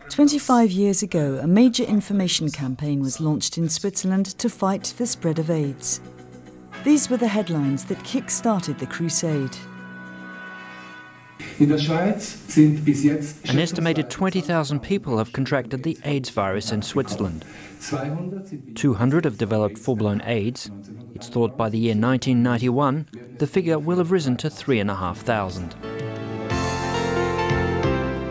25 years ago, a major information campaign was launched in Switzerland to fight the spread of AIDS. These were the headlines that kick-started the crusade. An estimated 20,000 people have contracted the AIDS virus in Switzerland. 200 have developed full-blown AIDS. It's thought by the year 1991, the figure will have risen to 3,500.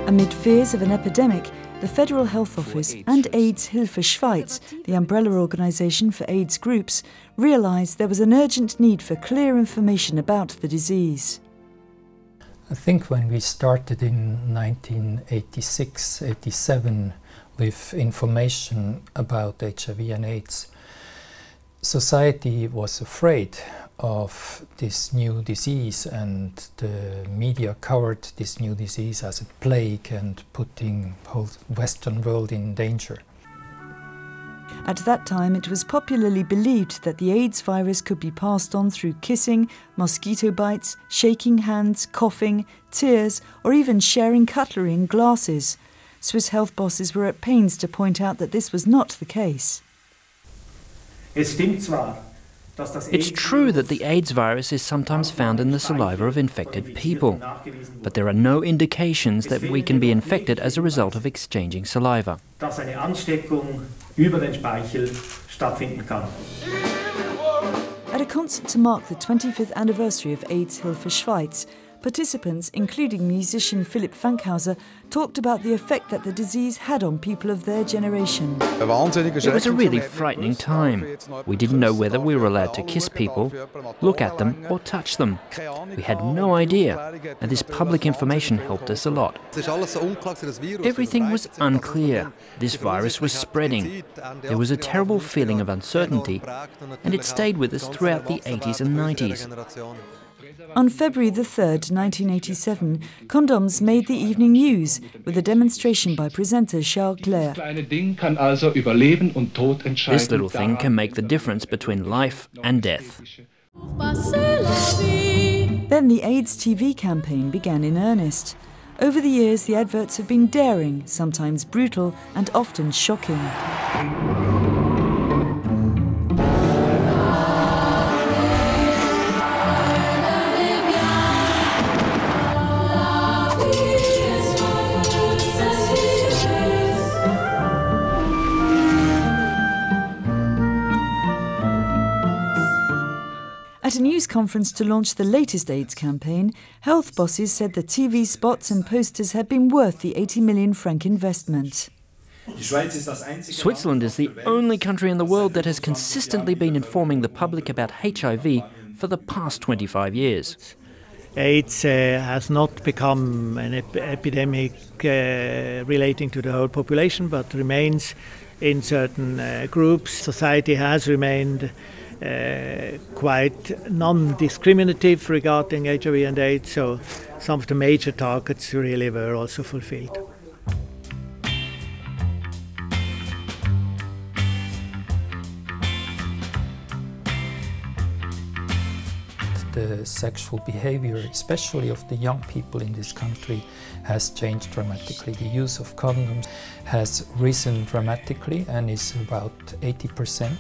Amid fears of an epidemic, the Federal Health Office and AIDS Hilfe Schweiz, the umbrella organisation for AIDS groups, realised there was an urgent need for clear information about the disease. I think when we started in 1986-87 with information about HIV and AIDS, society was afraid of this new disease, and the media covered this new disease as a plague and putting the whole Western world in danger. At that time, it was popularly believed that the AIDS virus could be passed on through kissing, mosquito bites, shaking hands, coughing, tears, or even sharing cutlery and glasses. Swiss health bosses were at pains to point out that this was not the case. It's true that the AIDS virus is sometimes found in the saliva of infected people, but there are no indications that we can be infected as a result of exchanging saliva. At a concert to mark the 25th anniversary of AIDS Hilfe Schweiz, participants, including musician Philipp Fankhauser, talked about the effect that the disease had on people of their generation. It was a really frightening time. We didn't know whether we were allowed to kiss people, look at them or touch them. We had no idea, and this public information helped us a lot. Everything was unclear. This virus was spreading. There was a terrible feeling of uncertainty, and it stayed with us throughout the 80s and 90s. On February the 3rd, 1987, condoms made the evening news with a demonstration by presenter Charles Clair. This little thing can make the difference between life and death. Then the AIDS TV campaign began in earnest. Over the years, the adverts have been daring, sometimes brutal, and often shocking. At a news conference to launch the latest AIDS campaign, health bosses said the TV spots and posters had been worth the 80 million franc investment. Switzerland is the only country in the world that has consistently been informing the public about HIV for the past 25 years. AIDS has not become an epidemic relating to the whole population, but remains in certain groups. Society has remained quite non-discriminative regarding HIV and AIDS, so some of the major targets really were also fulfilled. The sexual behavior, especially of the young people in this country, has changed dramatically. The use of condoms has risen dramatically and is about 80%.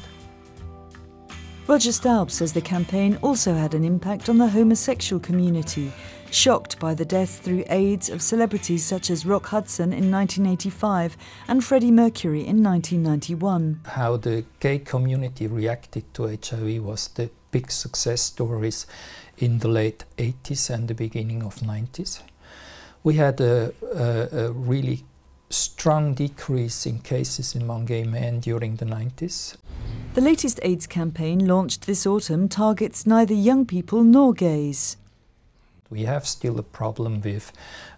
Roger Staub says the campaign also had an impact on the homosexual community, shocked by the deaths through AIDS of celebrities such as Rock Hudson in 1985 and Freddie Mercury in 1991. How the gay community reacted to HIV was the big success stories in the late 80s and the beginning of 90s. We had a really strong decrease in cases among gay men during the 90s. The latest AIDS campaign, launched this autumn, targets neither young people nor gays. We have still a problem with,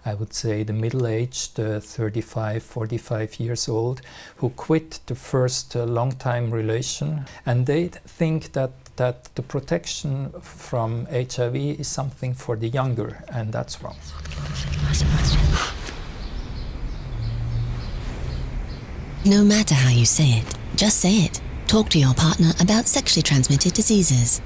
I would say, the middle-aged, 35, 45 years old, who quit the first long-time relation, and they think that the protection from HIV is something for the younger, and that's wrong. No matter how you say it, just say it. Talk to your partner about sexually transmitted diseases.